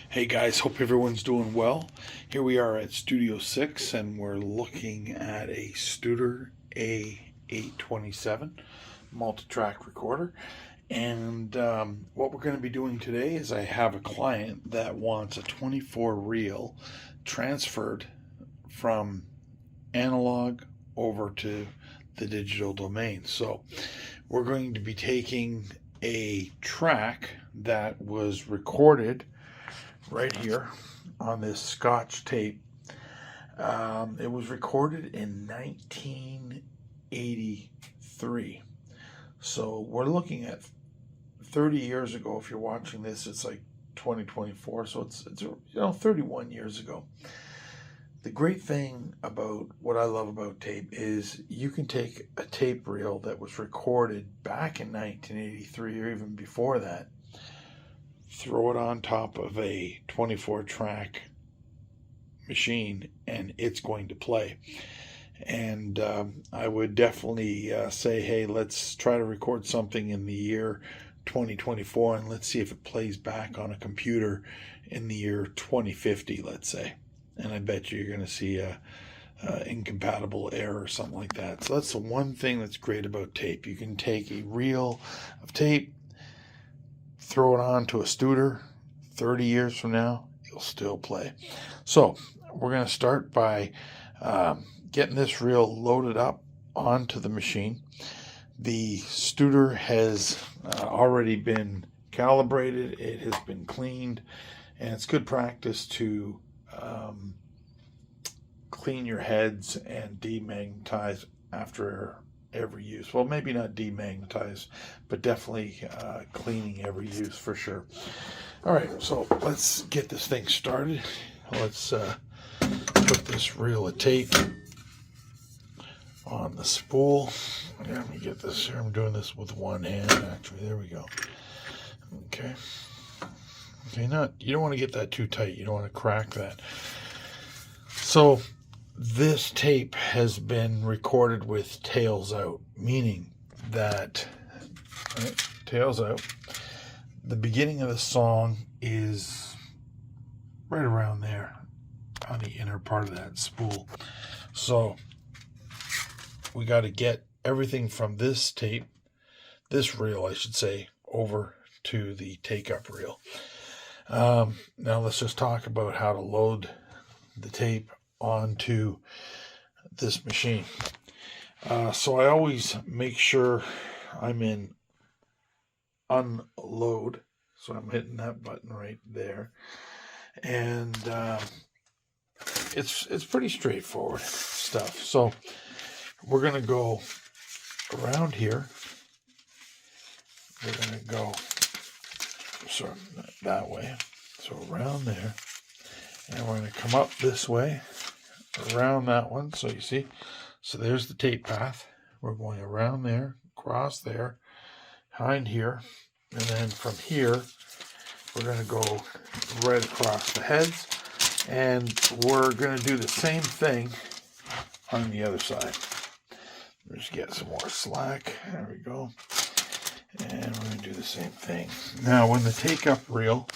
Hey guys, hope everyone's doing well. Here we are at Studio 6 and we're looking at a Studer A827 multi-track recorder. And what we're going to be doing today is I have a client that wants a 24 reel transferred from analog over to the digital domain. So we're going to be taking a track that was recorded right here on this Scotch tape. It was recorded in 1983. So we're looking at 30 years ago. If you're watching this, it's like 2024. So it's 31 years ago. The great thing about what I love about tape is you can take a tape reel that was recorded back in 1983 or even before that, throw it on top of a 24 track machine, and it's going to play. And I would definitely say, hey, let's try to record something in the year 2024 and let's see if it plays back on a computer in the year 2050, let's say. And I bet you're going to see a incompatible error or something like that. So that's the one thing that's great about tape. You can take a reel of tape, throw it on to a Studer. 30 years from now, it'll still play. So we're going to start by getting this reel loaded up onto the machine. The Studer has already been calibrated. It has been cleaned, and it's good practice to clean your heads and demagnetize after every use. Well, maybe not demagnetize, but definitely cleaning every use for sure. All right, so let's get this thing started. Let's put this reel of tape on the spool. Let me get this here. I'm doing this with one hand, actually. There we go. Okay. Okay, you don't want to get that too tight. You don't want to crack that. So this tape has been recorded with tails out, meaning that, right, tails out, the beginning of the song is right around there on the inner part of that spool. So we got to get everything from this tape, this reel, I should say, over to the take-up reel. Now let's just talk about how to load the tape onto this machine. So I always make sure I'm in unload. So I'm hitting that button right there. And it's pretty straightforward stuff. So we're going to go around here. We're going to go that way. So around there. And we're going to come up this way, around that one. So you see, so there's the tape path. We're going around there, across there, behind here. And then from here, we're going to go right across the heads. And we're going to do the same thing on the other side. Just get some more slack. There we go. And we're going to do the same thing. Now, when the take-up reel,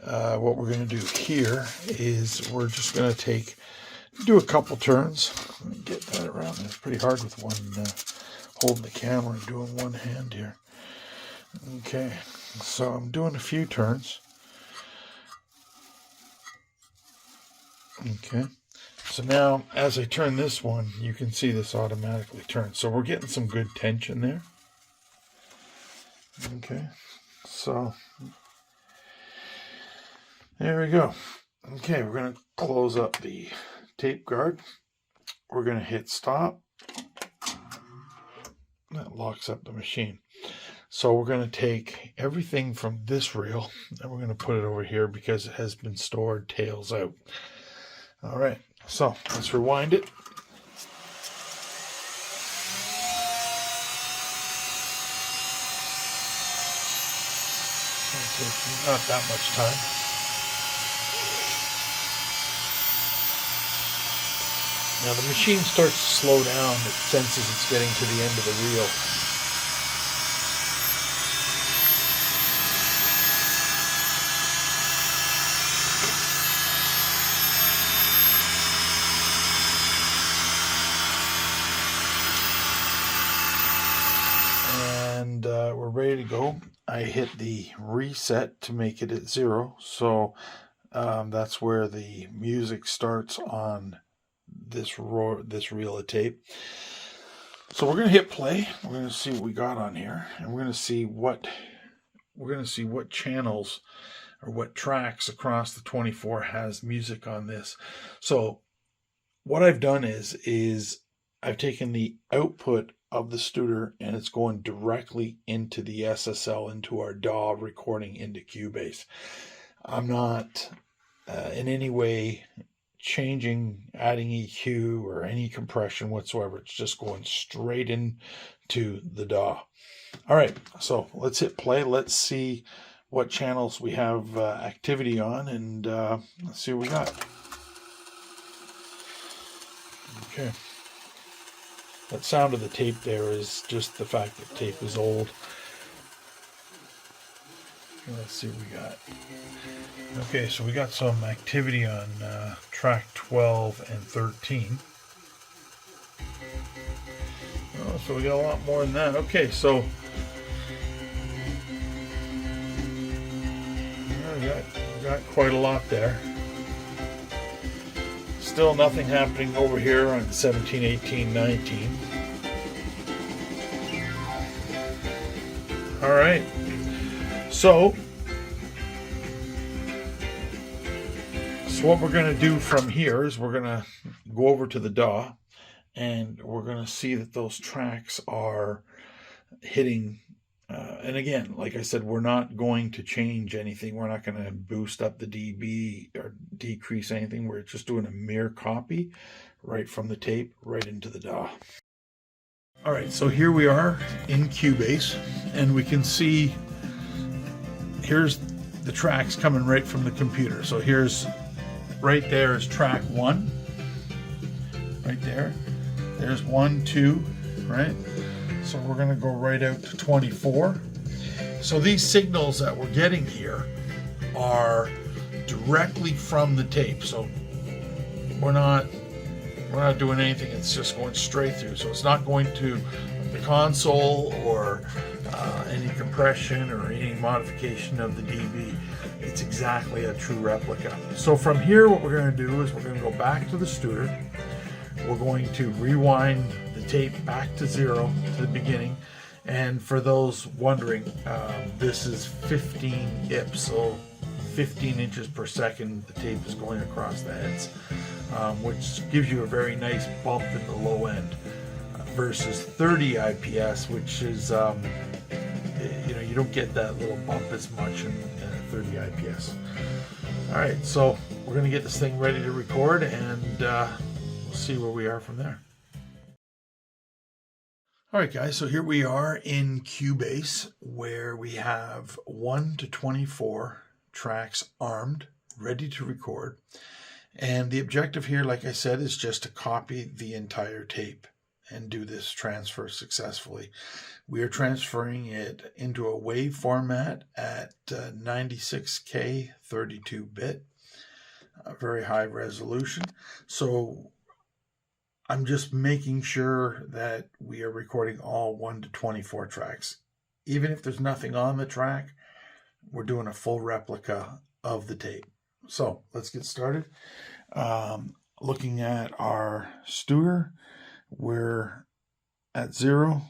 what we're going to do here is we're just going to do a couple turns. Let me get that around. It's pretty hard with one holding the camera and doing one hand here. Okay, so I'm doing a few turns. Okay, so now as I turn this one, you can see this automatically turns. So we're getting some good tension there. Okay, so there we go. Okay, we're going to close up the tape guard. We're going to hit stop. That locks up the machine. So we're going to take everything from this reel and we're going to put it over here because it has been stored tails out. All right, so let's rewind it. It's not that much time. Now the machine starts to slow down. It senses it's getting to the end of the reel. to go. I hit the reset to make it at 0. So that's where the music starts on this reel of tape. So we're going to hit play. We're going to see what we got on here, and we're going to see what channels or what tracks across the 24 has music on this. So what I've done is I've taken the output of the Studer and it's going directly into the SSL, into our DAW recording into Cubase. I'm not in any way changing, adding EQ or any compression whatsoever. It's just going straight into the DAW. All right, so let's hit play. Let's see what channels we have activity on, and let's see what we got. Okay. That sound of the tape there is just the fact that tape is old. Let's see what we got. Okay, so we got some activity on track 12 and 13. Oh, so we got a lot more than that. Okay, so we got quite a lot there. Still nothing happening over here on 17, 18, 19. All right. So what we're going to do from here is we're going to go over to the DAW, and we're going to see that those tracks are hitting. And again, like I said, we're not going to change anything. We're not going to boost up the dB or decrease anything. We're just doing a mere copy right from the tape right into the DAW. All right, so here we are in Cubase, and we can see here's the tracks coming right from the computer. So here's right there is track 1. Right there. There's 1, 2, right? So we're going to go right out to 24. So these signals that we're getting here are directly from the tape. So we're not doing anything. It's just going straight through. So it's not going to the console or any compression or any modification of the dB. It's exactly a true replica. So from here, what we're going to do is we're going to go back to the Studer. We're going to rewind the tape back to 0 to the beginning. And for those wondering, this is 15 IPS, so 15 inches per second the tape is going across the heads, which gives you a very nice bump in the low end versus 30 IPS, which is, you don't get that little bump as much in 30 IPS. All right, so we're going to get this thing ready to record, and we'll see where we are from there. All right, guys, so here we are in Cubase, where we have 1 to 24 tracks armed, ready to record. And the objective here, like I said, is just to copy the entire tape and do this transfer successfully. We are transferring it into a WAV format at 96K 32-bit, very high resolution. So I'm just making sure that we are recording all 1 to 24 tracks. Even if there's nothing on the track, we're doing a full replica of the tape. So let's get started. Looking at our Studer, we're at 0.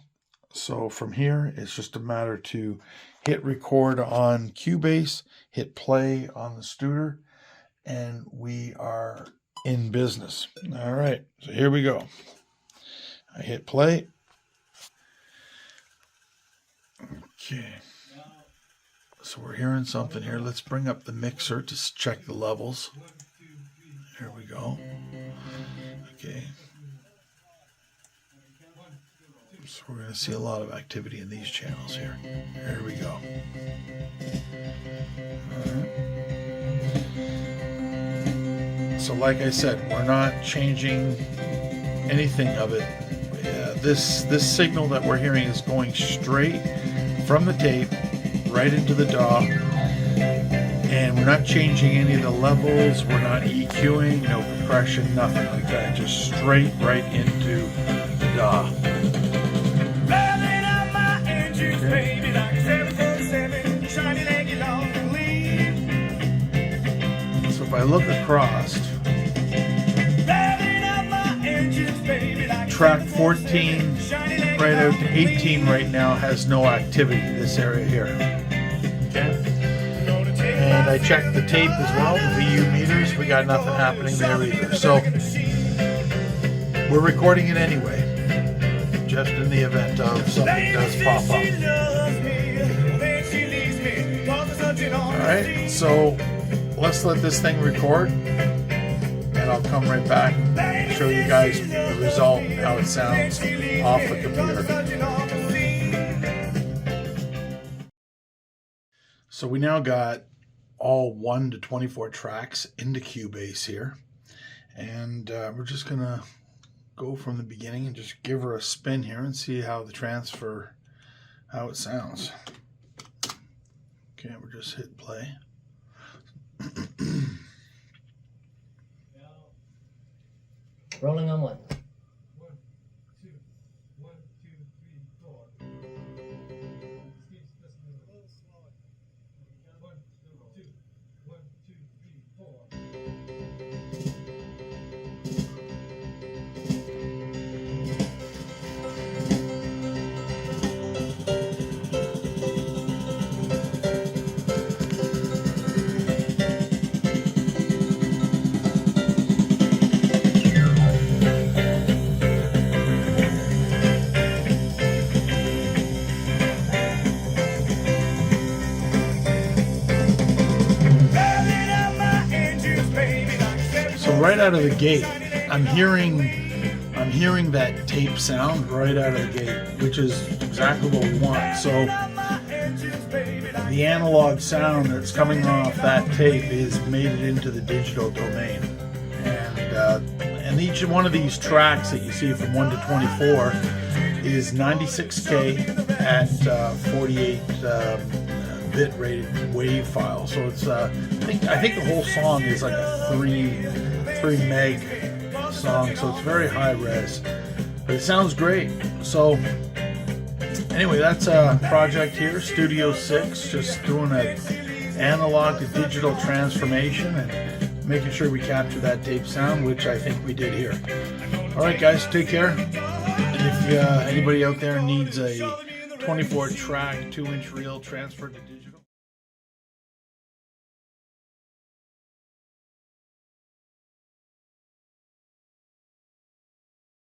So from here, it's just a matter to hit record on Cubase, hit play on the Studer, and we are in business. All right, so here we go. I hit play. Okay. So we're hearing something here. Let's bring up the mixer to check the levels. Here we go. Okay. So we're going to see a lot of activity in these channels here. Here we go. All right. So like I said, we're not changing anything of it. This signal that we're hearing is going straight from the tape right into the DAW, and we're not changing any of the levels. We're not EQing, no compression, nothing like that. Just straight right into the DAW. Okay. if I look across, track 14 right out to 18 right now has no activity, this area here. Okay? And I checked the tape as well, the VU meters, we got nothing happening there either. So we're recording it anyway, just in the event of something does pop up. Alright, so let's let this thing record, and I'll come right back and show you guys the result, how it sounds off the computer. So we now got all 1 to 24 tracks into Cubase here, and we're just gonna go from the beginning and just give her a spin here and see how the transfer, how it sounds. Okay, we're just hit play. Rolling on 1. 1, 2, 1, 2, 3, 4. Steve's listening a little slower. 1, 2, 1, 2, 3, 4. Right out of the gate, I'm hearing that tape sound right out of the gate, which is exactly what we want. So the analog sound that's coming off that tape is made it into the digital domain, and each one of these tracks that you see from 1 to 24 is 96K at 48 bit rated wave file. So it's I think the whole song is like a 3 meg song, so it's very high res, but it sounds great. So anyway, that's a project here, Studio 6, just doing an analog to digital transformation and making sure we capture that tape sound, which I think we did here. Alright guys, take care, and if anybody out there needs a 24 track 2-inch reel transferred to